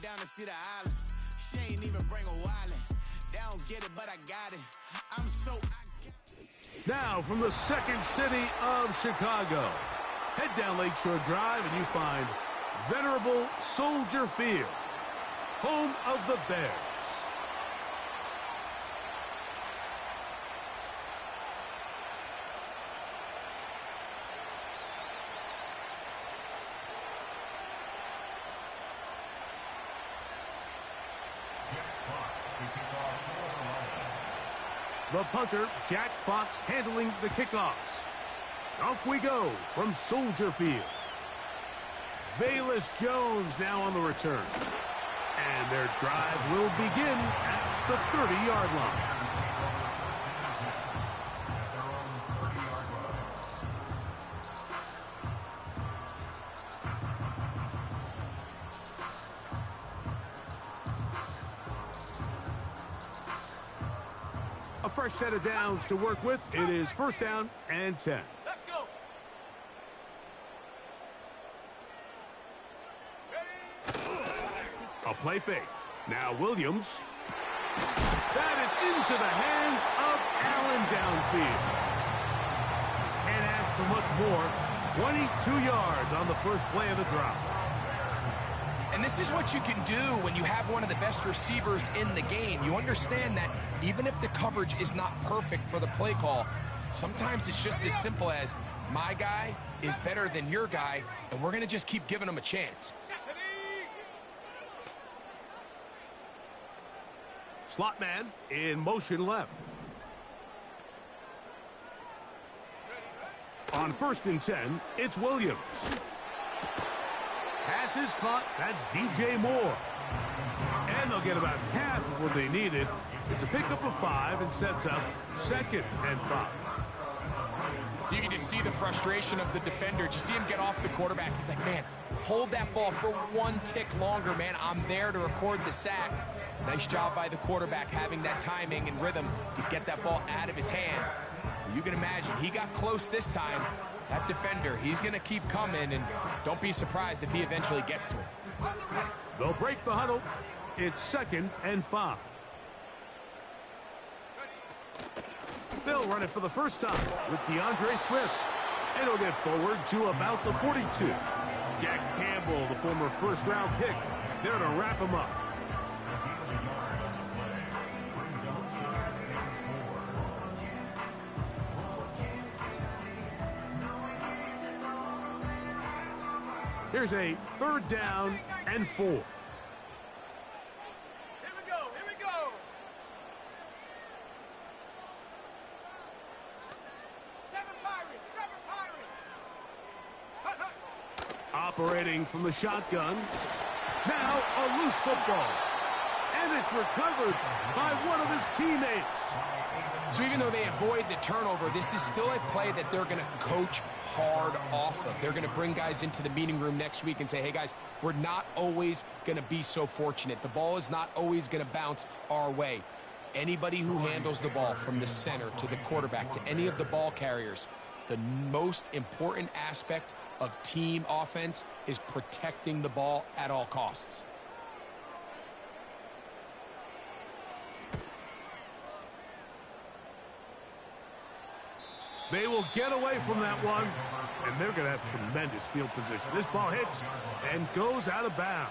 down to see the islands. She ain't even bring a wallet. They don't get it, but I got it. I'm so... Now, from the second city of Chicago, head down Lakeshore Drive and you find venerable Soldier Field, home of the Bears. The punter, Jack Fox, handling the kickoffs. Off we go from Soldier Field. Velus Jones now on the return. And their drive will begin at the 30-yard line. A fresh set of downs to work with. It is first down and 10. Let's go. A play fake. Now Williams. That is into the hands of Allen downfield. Can't ask for much more. 22 yards on the first play of the drop. And this is what you can do when you have one of the best receivers in the game. You understand that even if the coverage is not perfect for the play call, sometimes it's just as simple as my guy is better than your guy, and we're going to just keep giving him a chance. Slot man in motion left. On 1st and 10, it's Williams. Pass is caught. That's DJ Moore. And they'll get about half of what they needed. It's a pickup of 5 and sets up 2nd and 5. You can just see the frustration of the defender. Did you see him get off the quarterback? He's like, man, hold that ball for one tick longer, man. I'm there to record the sack. Nice job by the quarterback having that timing and rhythm to get that ball out of his hand. You can imagine, he got close this time. That defender, he's going to keep coming, and don't be surprised if he eventually gets to him. They'll break the huddle. It's 2nd and 5. They'll run it for the first time with DeAndre Swift. And he'll get forward to about the 42. Jack Campbell, the former first-round pick, there to wrap him up. Here's a 3rd down and 4. Here we go. Here we go. Seven Pirates. Operating from the shotgun. Now a loose football. And it's recovered by one of his teammates. So even though they avoid the turnover, this is still a play that they're going to coach hard off of. They're going to bring guys into the meeting room next week and say, hey, guys, we're not always going to be so fortunate. The ball is not always going to bounce our way. Anybody who handles the ball from the center to the quarterback to any of the ball carriers, the most important aspect of team offense is protecting the ball at all costs. They will get away from that one, and they're going to have tremendous field position. This ball hits and goes out of bounds.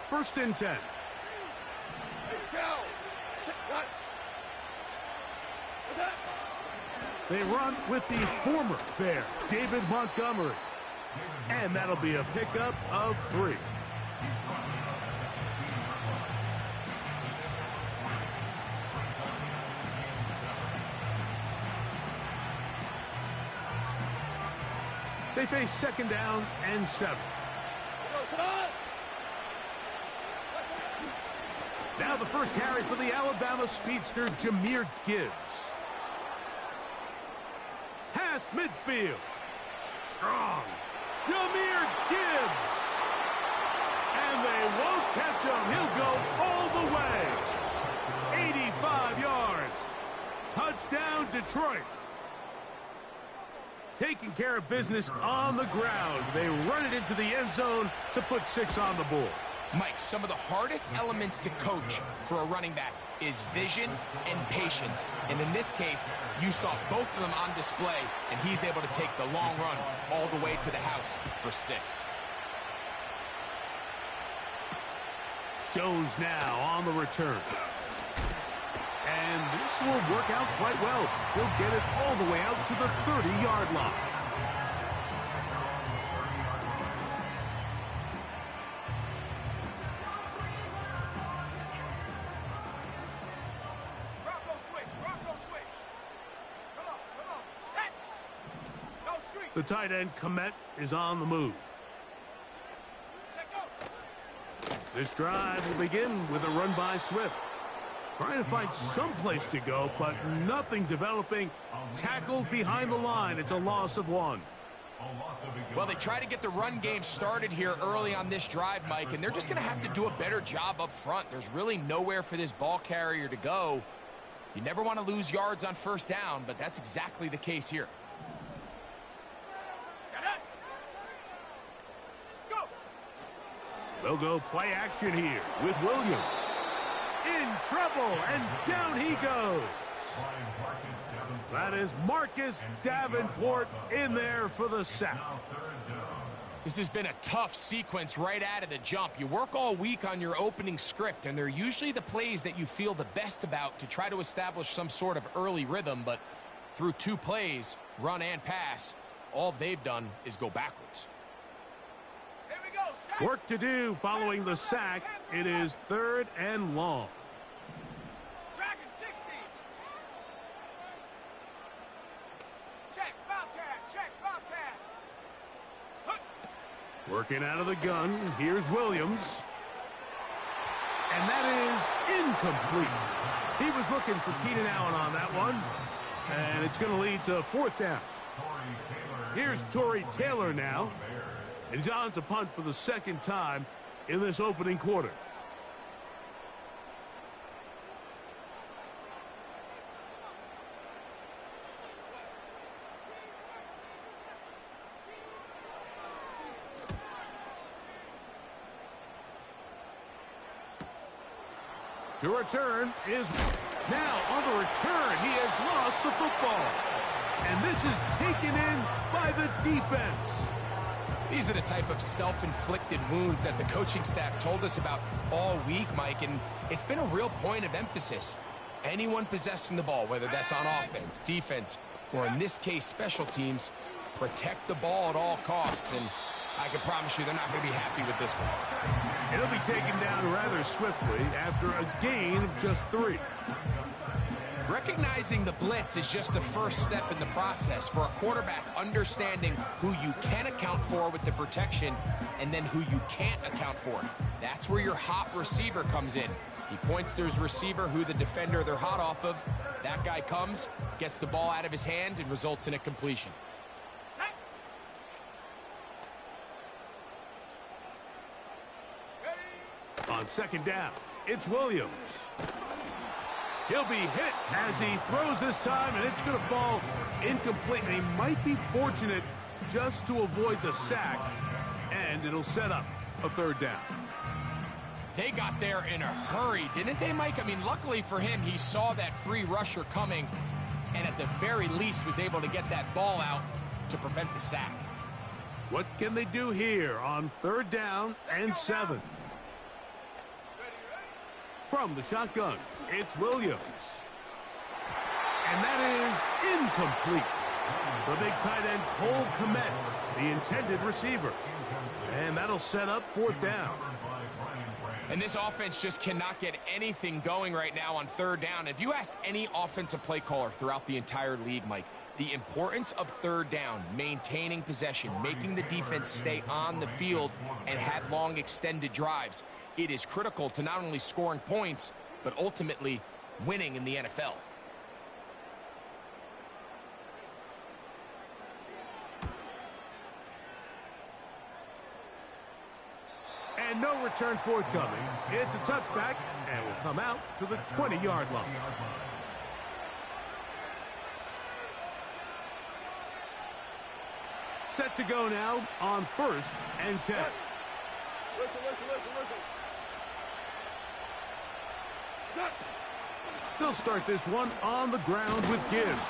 First and 10. They run with the former Bear, David Montgomery. And that'll be a pickup of 3. They face 2nd down and 7. Now the first carry for the Alabama speedster, Jahmyr Gibbs. Past midfield. Strong. Jahmyr Gibbs. And they won't catch him. He'll go all the way. 85 yards. Touchdown, Detroit. Taking care of business on the ground. They run it into the end zone to put 6 on the board. Mike, some of the hardest elements to coach for a running back is vision and patience. And in this case, you saw both of them on display, and he's able to take the long run all the way to the house for 6. Jones now on the return. And this will work out quite well. He'll get it all the way out to the 30-yard line. Bronco switch. Come on, set. Go street. The tight end, Komet, is on the move. Check go. This drive will begin with a run by Swift. Trying to find some place to go, but nothing developing. Tackled behind the line. It's a loss of 1. Well, they try to get the run game started here early on this drive, Mike, and they're just going to have to do a better job up front. There's really nowhere for this ball carrier to go. You never want to lose yards on first down, but that's exactly the case here. Go. They'll go play action here with Williams. In trouble, and down he goes. That is Marcus Davenport in there for the sack. This has been a tough sequence right out of the jump. You work all week on your opening script, and they're usually the plays that you feel the best about to try to establish some sort of early rhythm, but through 2 plays, run and pass, all they've done is go backwards. Here we go. Set. Work to do following the sack. It is 3rd and long. Dragon 60. Check Bobcat. Working out of the gun. Here's Williams. And that is incomplete. He was looking for Keenan Allen on that one. And it's going to lead to 4th down. Here's Torrey Taylor now. And he's on to punt for the 2nd time in this opening quarter. To return is now on the return. He has lost the football. And this is taken in by the defense. These are the type of self-inflicted wounds that the coaching staff told us about all week, Mike, and it's been a real point of emphasis. Anyone possessing the ball, whether that's on offense, defense, or in this case, special teams, protect the ball at all costs, and I can promise you they're not going to be happy with this one. It'll be taken down rather swiftly after a gain of just 3. Recognizing the blitz is just the first step in the process for a quarterback, understanding who you can account for with the protection and then who you can't account for. That's where your hot receiver comes in. He points to his receiver, who the defender they're hot off of. That guy comes, gets the ball out of his hand, and results in a completion. On 2nd down, it's Williams. He'll be hit as he throws this time, and it's going to fall incomplete. And he might be fortunate just to avoid the sack, and it'll set up a 3rd down. They got there in a hurry, didn't they, Mike? I mean, luckily for him, he saw that free rusher coming, and at the very least was able to get that ball out to prevent the sack. What can they do here on 3rd down and 7? From the shotgun, it's Williams. And that is incomplete. The big tight end, Cole Kmet, the intended receiver. And that'll set up 4th down. And this offense just cannot get anything going right now on 3rd down. If you ask any offensive play caller throughout the entire league, Mike, the importance of 3rd down, maintaining possession, making the defense stay on the field and have long extended drives, it is critical to not only scoring points, but ultimately winning in the NFL. And no return forthcoming. It's a touchback and will come out to the 20-yard line. Set to go now on 1st and 10. Listen. They'll start this one on the ground with Gibbs.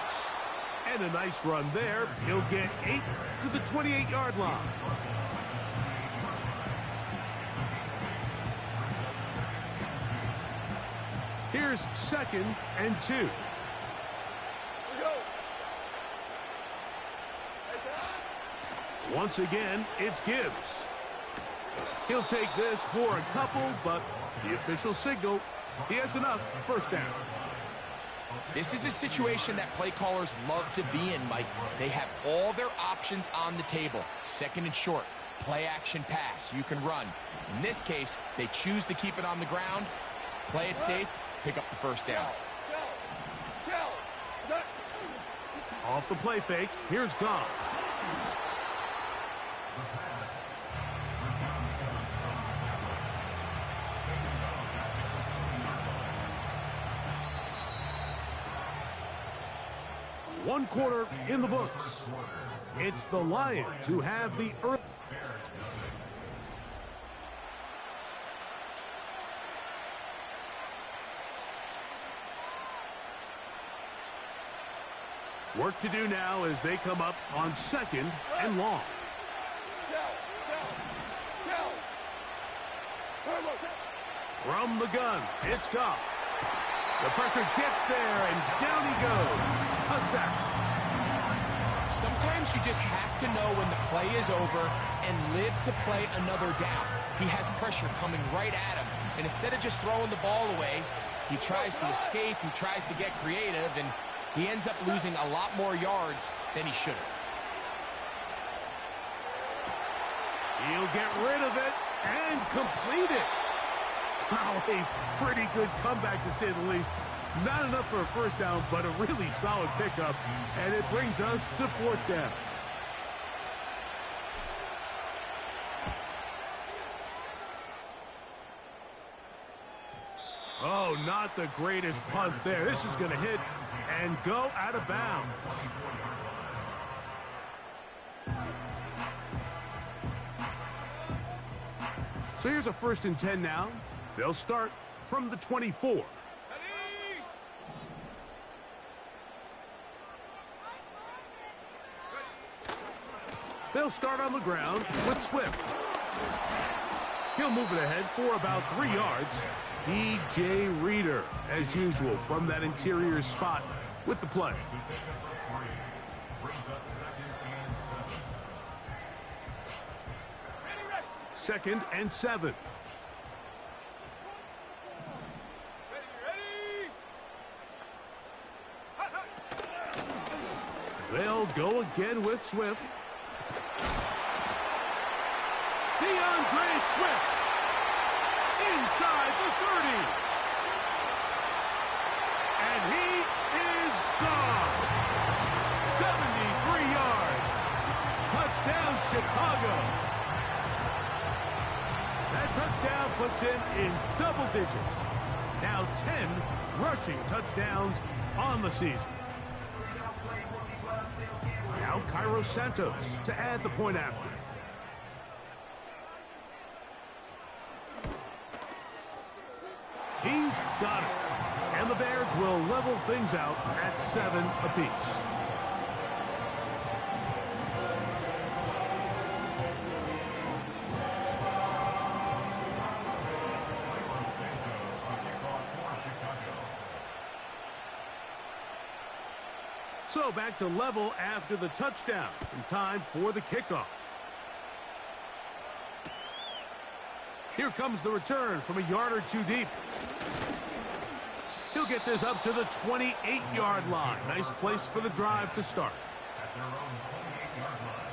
And a nice run there. He'll get 8 to the 28-yard line. Here's 2nd and 2. Once again, it's Gibbs. He'll take this for a couple, but the official signal, he has enough. 1st down. This is a situation that play callers love to be in, Mike. They have all their options on the table. 2nd and short, play action pass. You can run. In this case, they choose to keep it on the ground, play it safe, pick up the 1st down. Off the play fake, here's Goff. One quarter in the books. It's the Lions who have the early. Work to do now as they come up on 2nd and long. From the gun, it's Goff. The pressure gets there, and down he goes. A sack. Sometimes you just have to know when the play is over and live to play another down. He has pressure coming right at him, and instead of just throwing the ball away, he tries to escape, he tries to get creative, and he ends up losing a lot more yards than he should have. He'll get rid of it and complete it. Wow, a pretty good comeback to say the least. Not enough for a 1st down, but a really solid pickup. And it brings us to 4th down. Oh, not the greatest punt there. This is going to hit and go out of bounds. So here's a 1st and 10 now. They'll start from the 24. They'll start on the ground with Swift. He'll move it ahead for about 3 yards. DJ Reader, as usual, from that interior spot with the play. Second and 7. They'll go again with Swift. DeAndre Swift inside the 30. And he is gone. 73 yards. Touchdown, Chicago. That touchdown puts him in double digits. Now 10 rushing touchdowns on the season. Now Cairo Santos to add the point after. He's got it. And the Bears will level things out at 7 apiece. So back to level after the touchdown. In time for the kickoff. Here comes the return from a yard or two deep. He'll get this up to the 28-yard line. Nice place for the drive to start. At their own 28-yard line.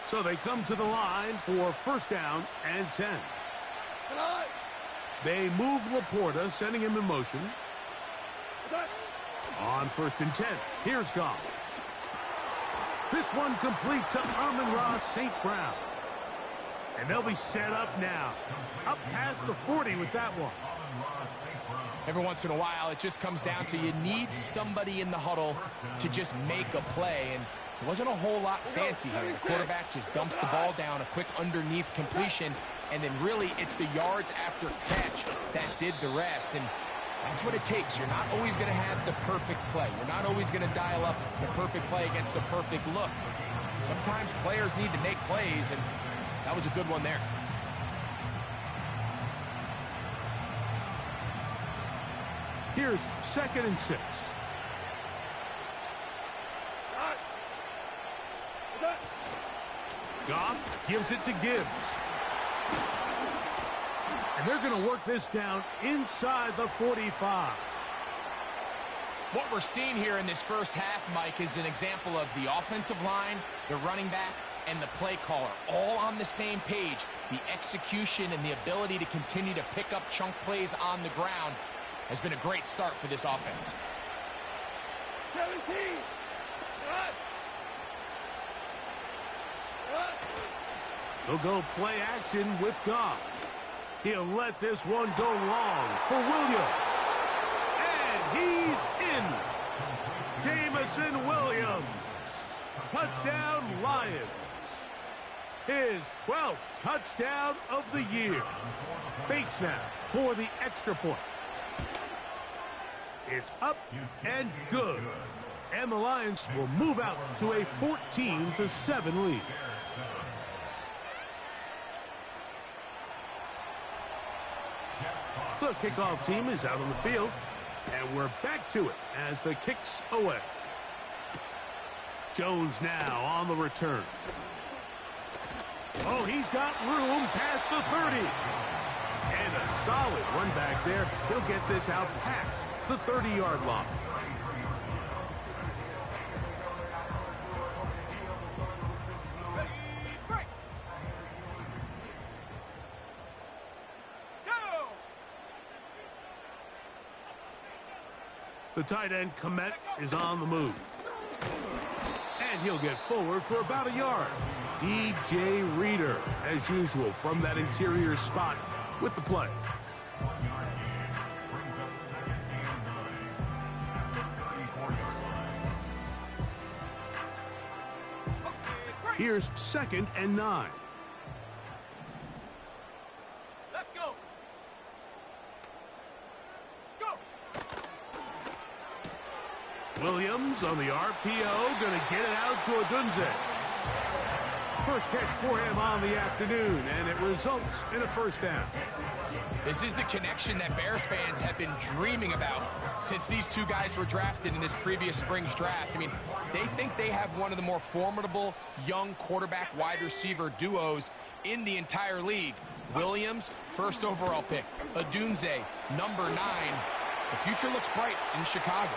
So they come to the line for 1st down and 10. They move Laporta, sending him in motion. On 1st and 10, here's Goff. This one complete to Amon-Ra St. Brown. And they'll be set up now. Up past the 40 with that one. Every once in a while, it just comes down to you need somebody in the huddle to just make a play, and it wasn't a whole lot fancy here. The quarterback just dumps the ball down, a quick underneath completion, and then really it's the yards after catch that did the rest, and that's what it takes. You're not always going to have the perfect play. You're not always going to dial up the perfect play against the perfect look. Sometimes players need to make plays, and that was a good one there. Here's 2nd and 6. Goff gives it to Gibbs. And they're going to work this down inside the 45. What we're seeing here in this first half, Mike, is an example of the offensive line, the running back, and the play caller all on the same page. The execution and the ability to continue to pick up chunk plays on the ground has been a great start for this offense. 17. They'll go play action with Goff. He'll let this one go long for Williams. And he's in. Jamison Williams. Touchdown, Lions. His 12th touchdown of the year. Bates now for the extra point. It's up and good. And the Lions will move out to a 14-7 lead. The kickoff team is out on the field, and we're back to it as the kick's away. Jones now on the return. Oh, he's got room past the 30. And a solid run back there. He'll get this out past the 30-yard line. The tight end, Komet, is on the move. And he'll get forward for about a yard. DJ Reader, as usual, from that interior spot with the play. Here's 2nd and 9. Let's go. Go. Williams on the RPO, going to get it out to Odunze. First catch for him on the afternoon, and it results in a first down. This is the connection that Bears fans have been dreaming about since these two guys were drafted in this previous spring's draft. I mean, they think they have one of the more formidable young quarterback wide receiver duos in the entire league. Williams, first overall pick. Odunze, number 9. The future looks bright in Chicago.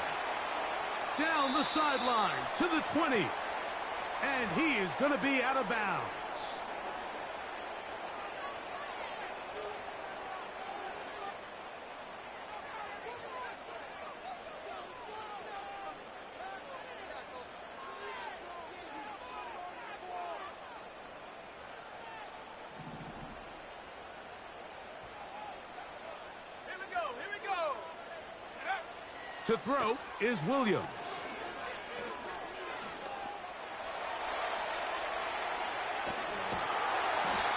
Down the sideline to the 20. And he is going to be out of bounds. Here we go. To throw is Williams.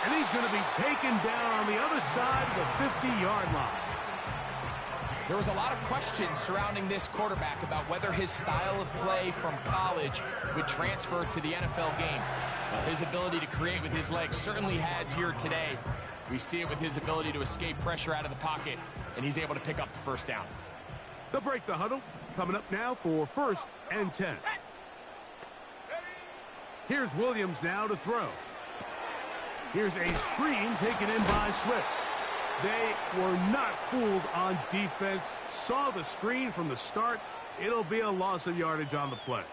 And he's going to be taken down on the other side of the 50-yard line. There was a lot of questions surrounding this quarterback about whether his style of play from college would transfer to the NFL game. Well, his ability to create with his legs certainly has here today. We see it with his ability to escape pressure out of the pocket, and he's able to pick up the first down. They'll break the huddle. Coming up now for 1st and 10. Here's Williams now to throw. Here's a screen taken in by Swift. They were not fooled on defense. Saw the screen from the start. It'll be a loss of yardage on the play.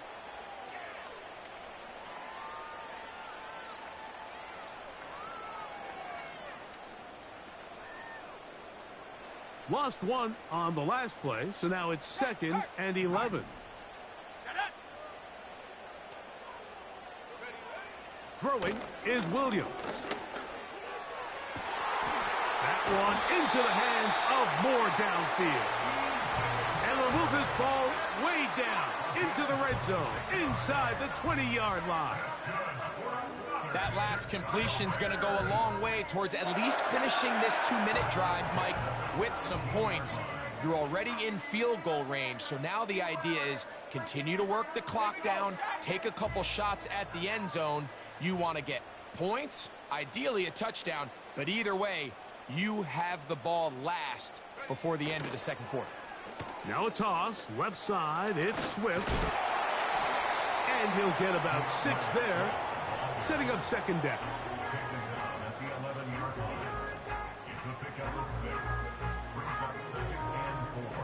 Lost one on the last play, so now it's 2nd and 11. Throwing is Williams. That one into the hands of Moore downfield. And they'll move this ball way down into the red zone, inside the 20-yard line. That last completion's going to go a long way towards at least finishing this 2-minute drive, Mike, with some points. You're already in field goal range, so now the idea is continue to work the clock down, take a couple shots at the end zone. You want to get points, ideally a touchdown, but either way, you have the ball last before the end of the second quarter. Now a toss, left side, it's Swift. And he'll get about 6 there, setting up second down. At the 11-yard line. It's a pickup of 6. Brings up 2nd and 4.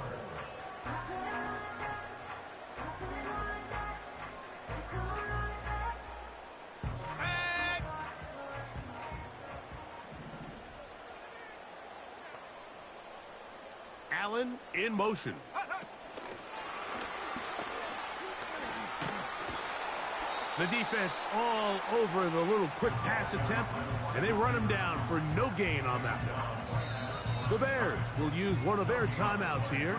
Allen in motion. The defense all over the little quick pass attempt, and they run him down for no gain on that one. The Bears will use one of their timeouts here.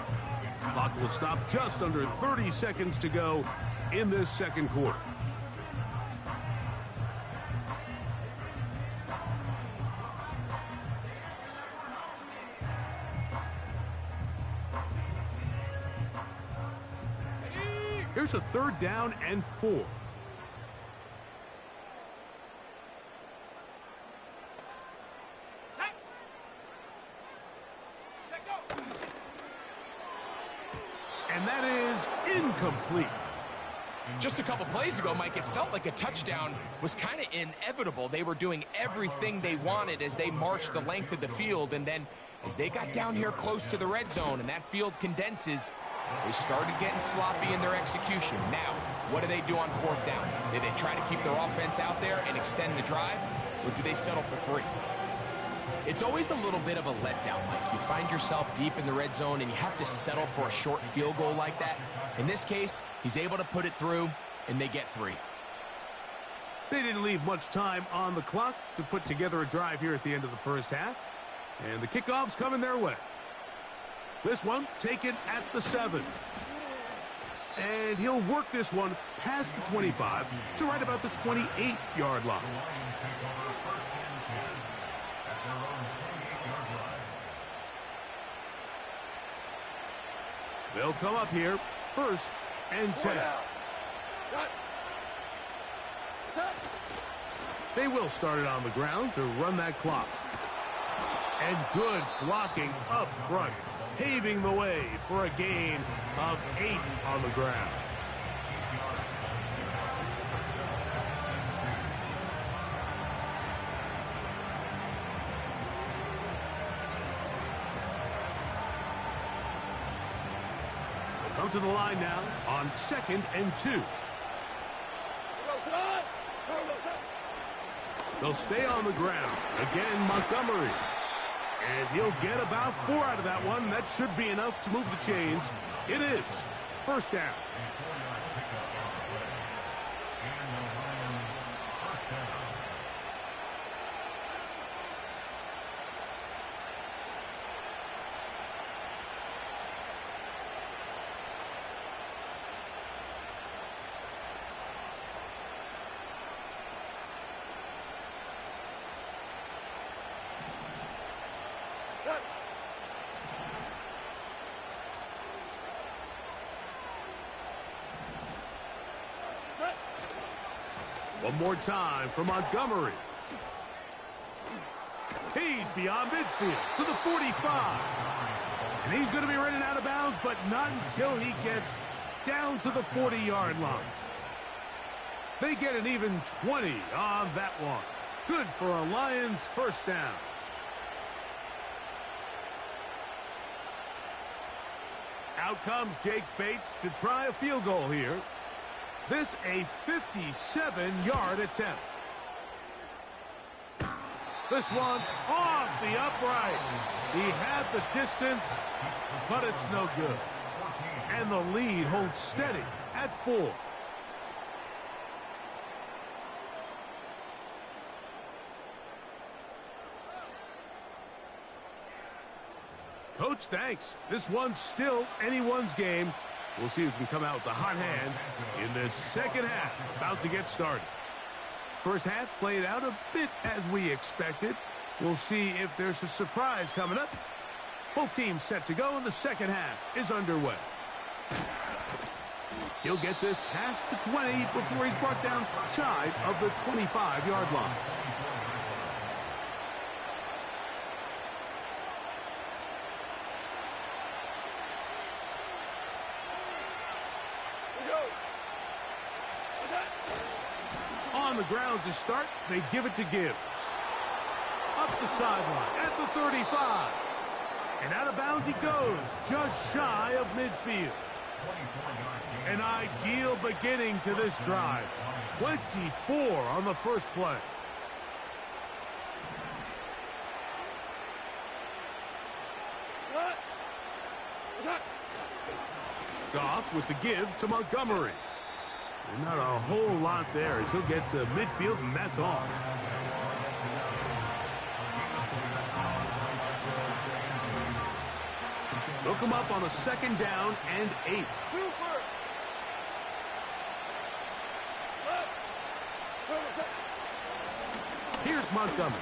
Clock will stop just under 30 seconds to go in this second quarter. Here's a 3rd down and 4. And that is incomplete. Just a couple plays ago, Mike, it felt like a touchdown was kind of inevitable. They were doing everything they wanted as they marched the length of the field, and then as they got down here close to the red zone and that field condenses, they started getting sloppy in their execution. Now, what do they do on 4th down? Do they try to keep their offense out there and extend the drive, or do they settle for 3? It's always a little bit of a letdown, Mike. You find yourself deep in the red zone and you have to settle for a short field goal like that. In this case, he's able to put it through, and they get 3. They didn't leave much time on the clock to put together a drive here at the end of the first half. And the kickoff's coming their way. This one taken at the 7. And he'll work this one past the 25 to right about the 28-yard line. They'll come up here, 1st and 10. They will start it on the ground to run that clock. And good blocking up front, paving the way for a gain of 8 on the ground. Come to the line now on 2nd and 2. They'll stay on the ground. Again, Montgomery. And he'll get about 4 out of that one. That should be enough to move the chains. It is 1st down. One more time for Montgomery. He's beyond midfield to the 45. And he's going to be running out of bounds, but not until he gets down to the 40-yard line. They get an even 20 on that one. Good for a Lions 1st down. Out comes Jake Bates to try a field goal here. This a 57-yard attempt. This one off the upright. He had the distance, but it's no good. And the lead holds steady at 4. Coach, thanks. This one's still anyone's game. We'll see who can come out with the hot hand in this second half. About to get started. First half played out a bit as we expected. We'll see if there's a surprise coming up. Both teams set to go, and the second half is underway. He'll get this past the 20 before he's brought down shy of the 25-yard line. On the ground to start, they give it to Gibbs. Up the sideline at the 35. And out of bounds he goes, just shy of midfield. An ideal beginning to this drive. 24 on the first play. Goff with the give to Montgomery. And not a whole lot there as he'll get to midfield, and that's all. Look him up on a second down and 8. Here's Montgomery.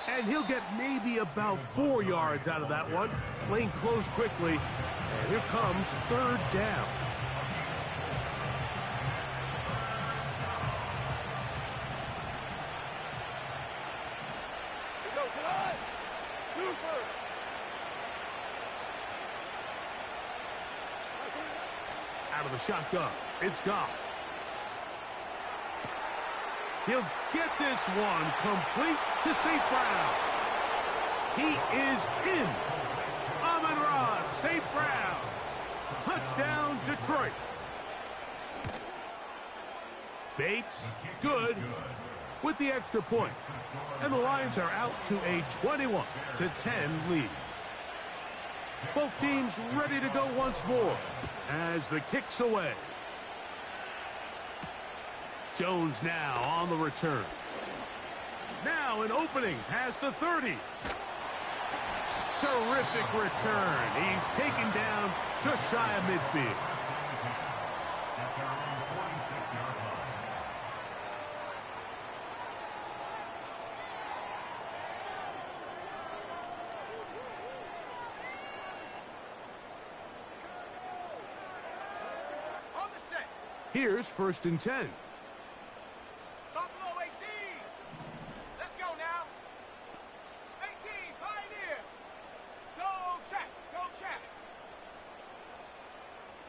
And he'll get maybe about 4 yards out of that one. Lane closed quickly. And here comes third down. Out of the shotgun, it's Goff. He'll get this one complete to St. Brown. He is in. Amon-Ra St. Brown. Touchdown, Detroit. Bates, good, with the extra point. And the Lions are out to a 21-10 lead. Both teams ready to go once more as the kick's away. Jones now on the return. Now an opening past the 30. Terrific return. He's taken down just shy of midfield. That's around 46-yard line. On the set. Here's 1st and 10. Buffalo 18. Let's go now. 18, Pioneer. Go check. Go check.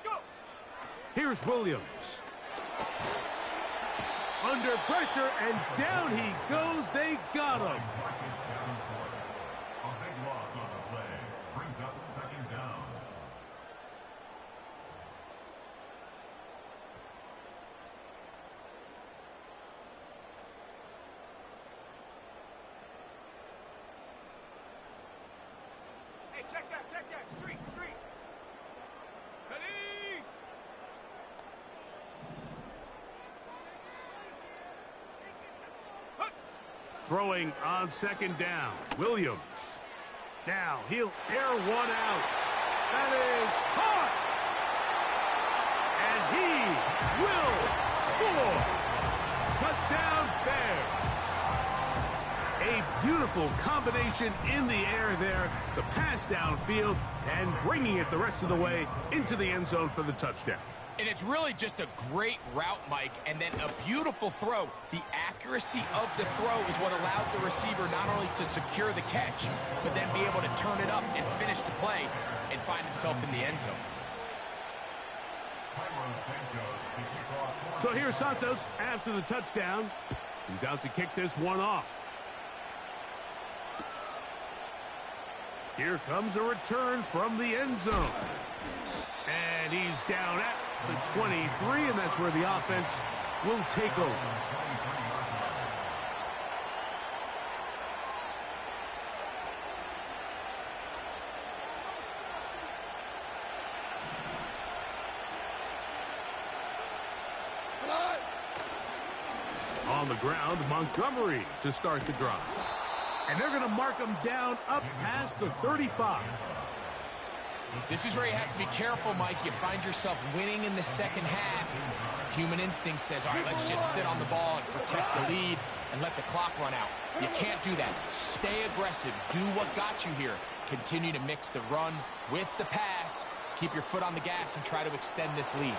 Go. Here's Williams. Under pressure, and down he goes. They got him. A big loss on the play. Brings up second down. Hey, check that. Street. Ready? Throwing on second down. Williams. Now he'll air one out. That is caught. And he will score. Touchdown Bears. A beautiful combination in the air there. The pass downfield and bringing it the rest of the way into the end zone for the touchdown. And it's really just a great route, Mike, and then a beautiful throw. The accuracy of the throw is what allowed the receiver not only to secure the catch, but then be able to turn it up and finish the play and find himself in the end zone. So here's Santos after the touchdown. He's out to kick this one off. Here comes a return from the end zone. And he's down at the 23, and that's where the offense will take over. On the ground, Montgomery to start the drive. And they're going to mark him down up past the 35. This is where you have to be careful, Mike. You find yourself winning in the second half. Human instinct says, all right, let's just sit on the ball and protect the lead and let the clock run out. You can't do that. Stay aggressive. Do what got you here. Continue to mix the run with the pass. Keep your foot on the gas and try to extend this lead.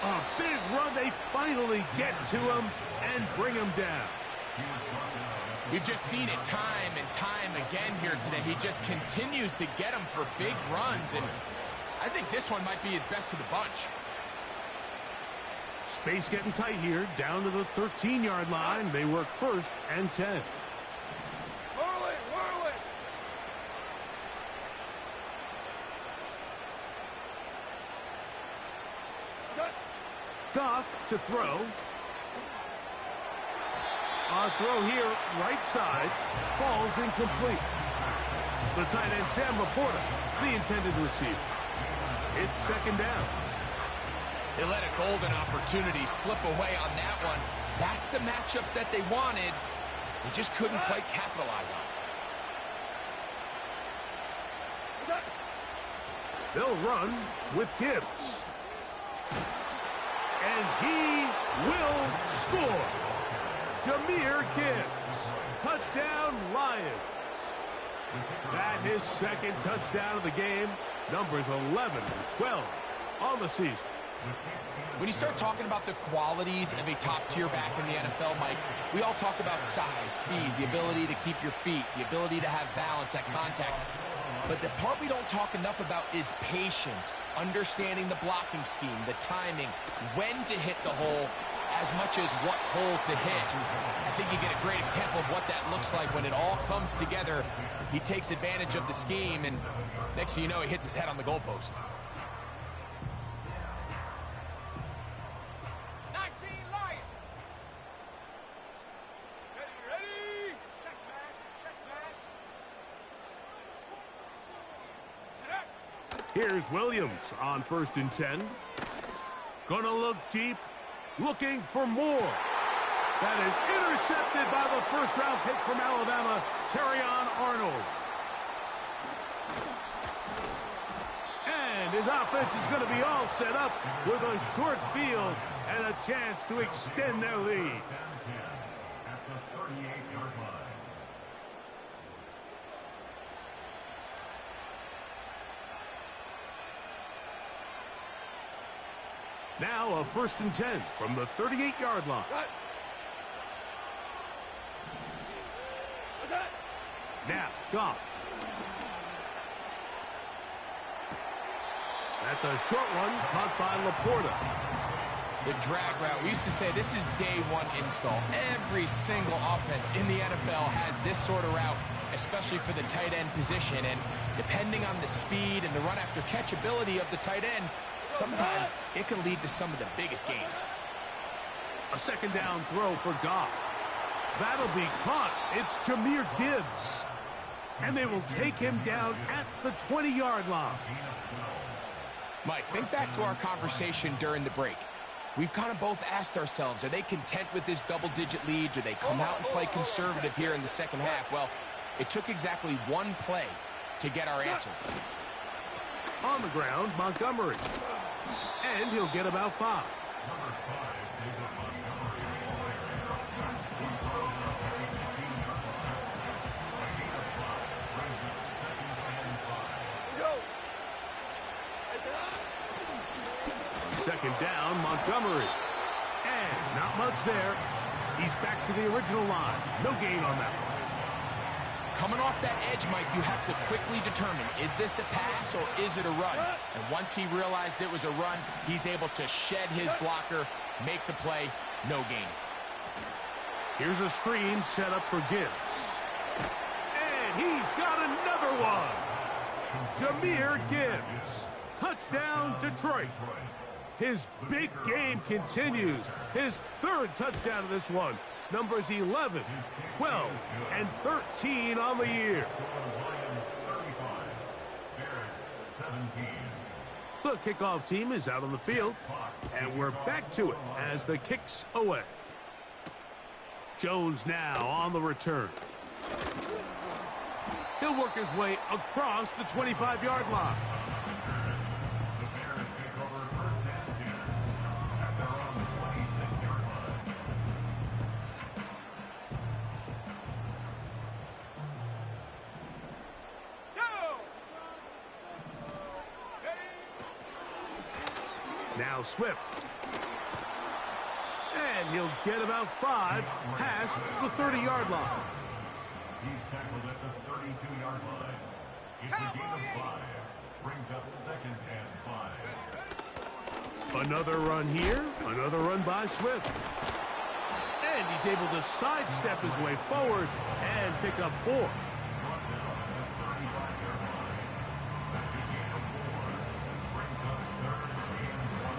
A big run. They finally get to him and bring him down. We've just seen it time and time again here today. He just continues to get them for big runs, and I think this one might be his best of the bunch. Space getting tight here, down to the 13-yard line. They work 1st and 10. Whirl it, whirl it. Goff to throw. Our throw here, right side, falls incomplete. The tight end, Sam Laporta, the intended receiver. It's 2nd down. They let a golden opportunity slip away on that one. That's the matchup that they wanted. They just couldn't quite capitalize on it. They'll run with Gibbs. And he will score. Jahmyr Gibbs. Touchdown, Lions. That his 2nd touchdown of the game. Numbers 11 and 12 on the season. When you start talking about the qualities of a top-tier back in the NFL, Mike, we all talk about size, speed, the ability to keep your feet, the ability to have balance at contact. But the part we don't talk enough about is patience, understanding the blocking scheme, the timing, when to hit the hole, as much as what hole to hit. I think you get a great example of what that looks like when it all comes together. He takes advantage of the scheme, and next thing you know, he hits his head on the goalpost. 19 Lions. Ready? Check smash, check smash. Here's Williams on 1st and 10. Gonna look deep, looking for more. That is intercepted by the 1st-round pick from Alabama, Terrion Arnold. And his offense is going to be all set up with a short field and a chance to extend their lead. At the 38-yard line. Now a 1st and 10 from the 38-yard line. Now, Goff. That's a short one caught by Laporta. The drag route. We used to say this is day one install. Every single offense in the NFL has this sort of route, especially for the tight end position. And depending on the speed and the run after catch ability of the tight end, sometimes it can lead to some of the biggest gains. A 2nd down throw for Goff. That'll be caught. It's Jahmyr Gibbs. And they will take him down at the 20-yard line. Mike, think back to our conversation during the break. We've kind of both asked ourselves, are they content with this double-digit lead? Do they come out and play conservative here in the second half? Well, it took exactly one play to get our answer. On the ground, Montgomery. And he'll get about 5. Number 5, David Montgomery. Second down, Montgomery. And not much there. He's back to the original line. No gain on that one. Coming off that edge, Mike, you have to quickly determine, is this a pass or is it a run? And once he realized it was a run, he's able to shed his blocker, make the play, no gain. Here's a screen set up for Gibbs. And he's got another one. Jahmyr Gibbs. Touchdown, Detroit. His big game continues. His 3rd touchdown of this one. Numbers 11, 12, and 13 on the year. Lions 35, Bears 17. The kickoff team is out on the field, and we're back to it as the kick's away. Jones now on the return. He'll work his way across the 25-yard line. The Bears take over first and 10 at their own 26-yard line. Go! Now Swift. And he'll get about 5 past the 30-yard line. He's tackled at the 32-yard line. It's a gain of 5. Brings up second and 5. Another run here. Another run by Swift. And he's able to sidestep his way forward and pick up 4. Brought down at the 35-yard line. That's a gain of 4. Brings up third and 1.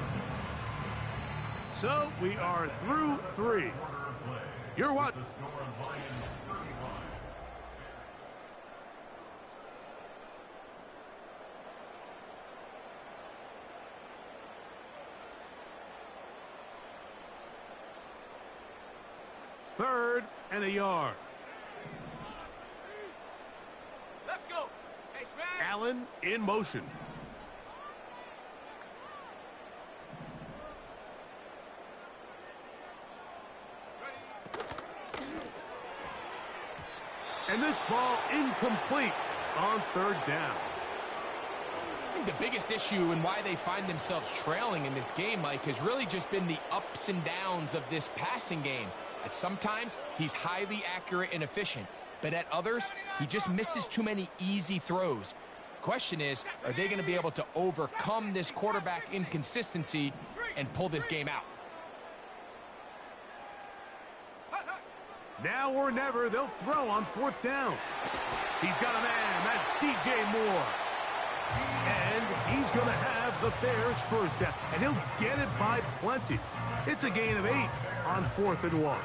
So we are through 3. Quarter of play. You're what? The score of Lions 35. Third and a yard. Let's go. Hey, Smash. Allen in motion. And this ball incomplete on third down. I think the biggest issue and why they find themselves trailing in this game, Mike, has really just been the ups and downs of this passing game. At sometimes, he's highly accurate and efficient, but at others, he just misses too many easy throws. Question is, are they going to be able to overcome this quarterback inconsistency and pull this game out? Now or never, they'll throw on fourth down. He's got a man. That's DJ Moore. And he's going to have the Bears first down. And he'll get it by plenty. It's a gain of 8 on 4th and 1.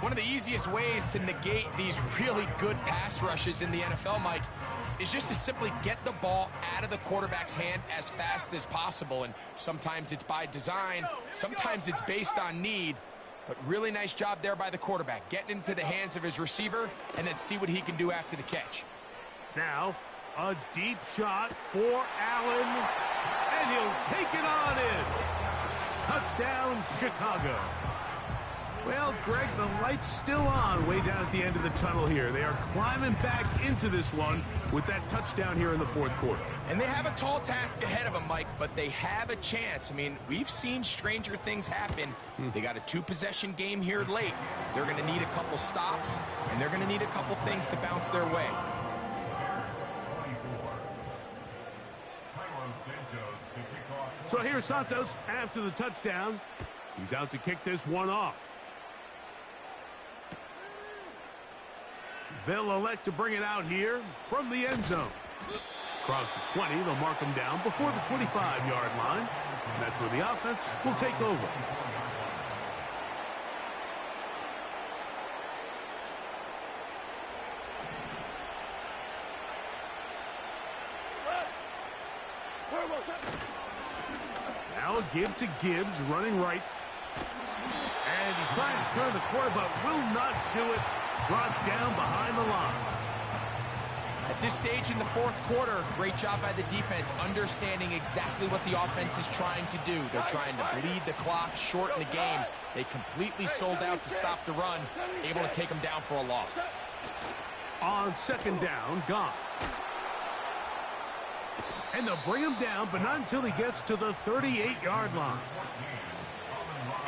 One of the easiest ways to negate these really good pass rushes in the NFL, Mike, is just to simply get the ball out of the quarterback's hand as fast as possible. And sometimes it's by design, sometimes it's based on need. But really nice job there by the quarterback, getting into the hands of his receiver and then see what he can do after the catch. Now, a deep shot for Allen, and he'll take it on in. Touchdown, Chicago. Well, Greg, the light's still on way down at the end of the tunnel here. They are climbing back into this one with that touchdown here in the 4th quarter. And they have a tall task ahead of them, Mike, but they have a chance. I mean, we've seen stranger things happen. They got a 2-possession game here late. They're going to need a couple stops, and they're going to need a couple things to bounce their way. So here's Santos after the touchdown. He's out to kick this one off. They'll elect to bring it out here from the end zone. Across the 20, they'll mark him down before the 25-yard line. And that's where the offense will take over. Now a give to Gibbs, running right. And he's trying to turn the corner, but will not do it. Brought down behind the line. At this stage in the 4th quarter, great job by the defense, understanding exactly what the offense is trying to do. They're trying to bleed the clock, shorten the game. They completely sold out to stop the run, able to take them down for a loss. On 2nd down, Goff. And they'll bring him down, but not until he gets to the 38-yard line.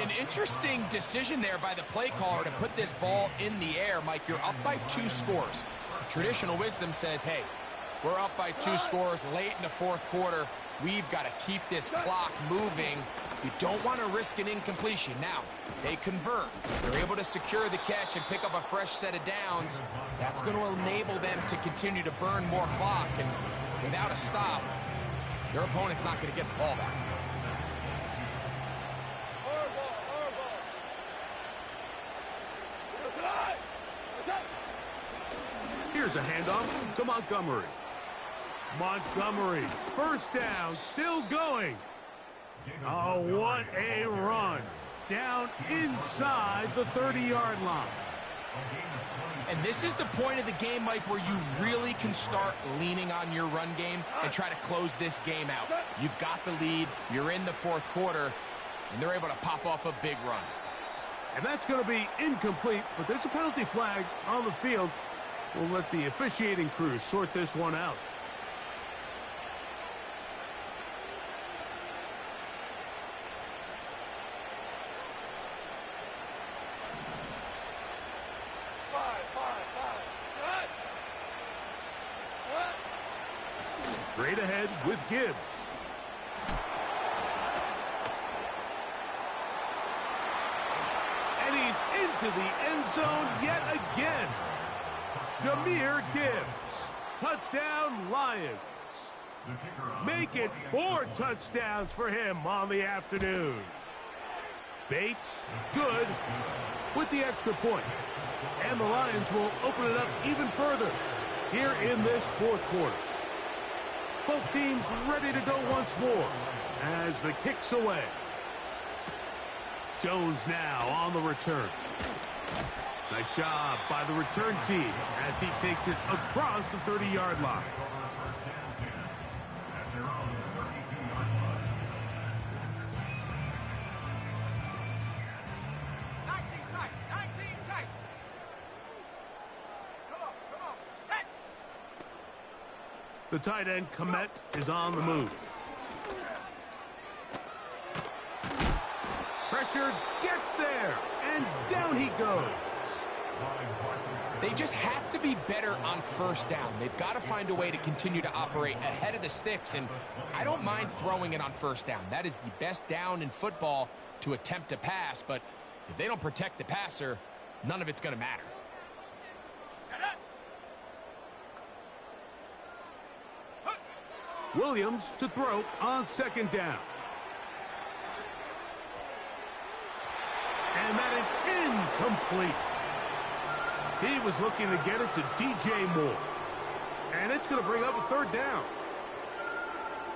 An interesting decision there by the play caller to put this ball in the air. Mike, you're up by 2 scores. Traditional wisdom says, hey, we're up by 2 scores late in the 4th quarter. We've got to keep this clock moving. You don't want to risk an incompletion. Now, they convert. They're able to secure the catch and pick up a fresh set of downs. That's going to enable them to continue to burn more clock. And without a stop, their opponent's not going to get the ball back. Here's a handoff to Montgomery. Montgomery, first down, still going. Oh, what a run. Down inside the 30-yard line. A gain of And this is the point of the game, Mike, where you really can start leaning on your run game and try to close this game out. You've got the lead, you're in the fourth quarter, and they're able to pop off a big run. And that's going to be incomplete, but there's a penalty flag on the field. We'll let the officiating crew sort this one out. Straight ahead with Gibbs. And he's into the end zone yet again. Jahmyr Gibbs. Touchdown, Lions. Make it 4 touchdowns for him on the afternoon. Bates, good, with the extra point. And the Lions will open it up even further here in this fourth quarter. Both teams ready to go once more as the kick's away. Jones now on the return. Nice job by the return team as he takes it across the 30-yard line. The tight end, Komet, is on the move. Pressure gets there, and down he goes. They just have to be better on first down. They've got to find a way to continue to operate ahead of the sticks, and I don't mind throwing it on first down. That is the best down in football to attempt to pass, but if they don't protect the passer, none of it's going to matter. Williams to throw on second down. And that is incomplete. He was looking to get it to DJ Moore. And it's going to bring up a third down.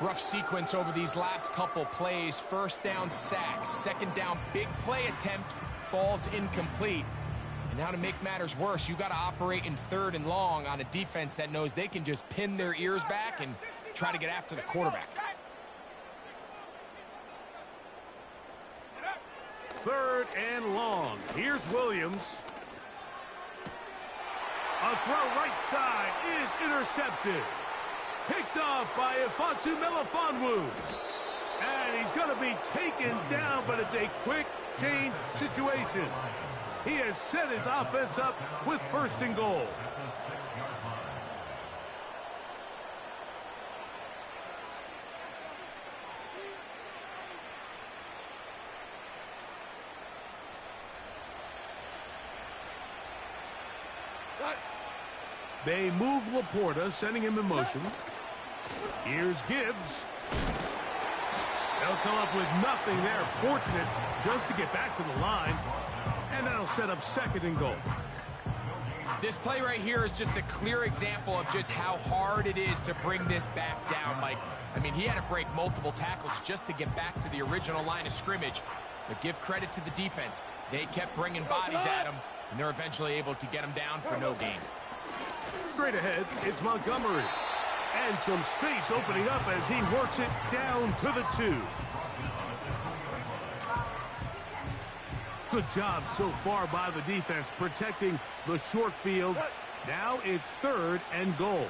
Rough sequence over these last couple plays. First down, sack. Second down, big play attempt, falls incomplete. And now to make matters worse, you've got to operate in third and long on a defense that knows they can just pin their ears back and try to get after the quarterback. Third and long. Here's Williams. A throw right side is intercepted. Picked off by Ifotu Melifonwu. And he's going to be taken down, but it's a quick change situation. He has set his offense up with first and goal. They move Laporta, sending him in motion. Here's Gibbs. They'll come up with nothing there. Fortunate just to get back to the line. And that'll set up second and goal. This play right here is just a clear example of just how hard it is to bring this back down, Mike. I mean, he had to break multiple tackles just to get back to the original line of scrimmage. But give credit to the defense. They kept bringing bodies at him, and they're eventually able to get him down for no gain. Straight ahead, it's Montgomery. And some space opening up as he works it down to the 2. Good job so far by the defense protecting the short field. Now it's third and goal.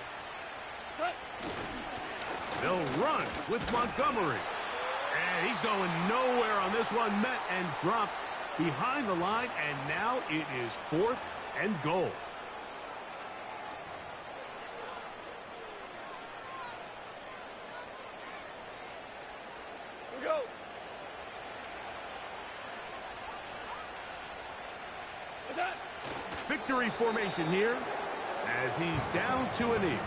They'll run with Montgomery. And he's going nowhere on this one. Met and dropped behind the line. And now it is fourth and goal. Victory formation here as he's down to a knee.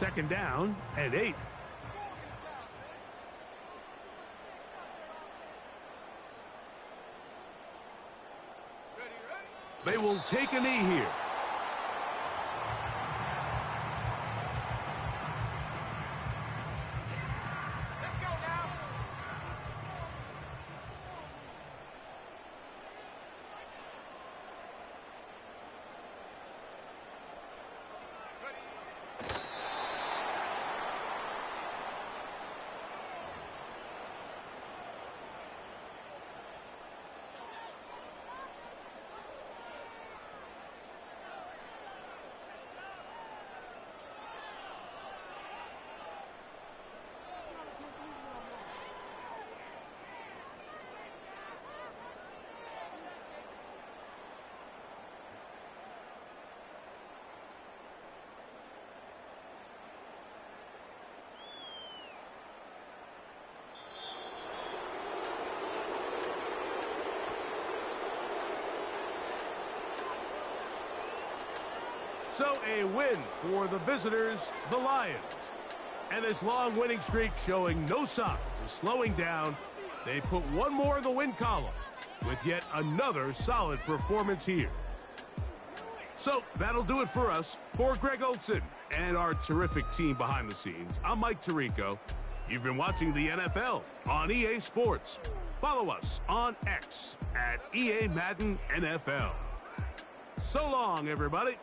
Second down and 8. They will take a knee here. Let's go now. So a win for the visitors, the Lions. And this long winning streak showing no signs of slowing down. They put one more in the win column with yet another solid performance here. So that'll do it for us. For Greg Olson and our terrific team behind the scenes, I'm Mike Tirico. You've been watching the NFL on EA Sports. Follow us on X at EA Madden NFL. So long, everybody.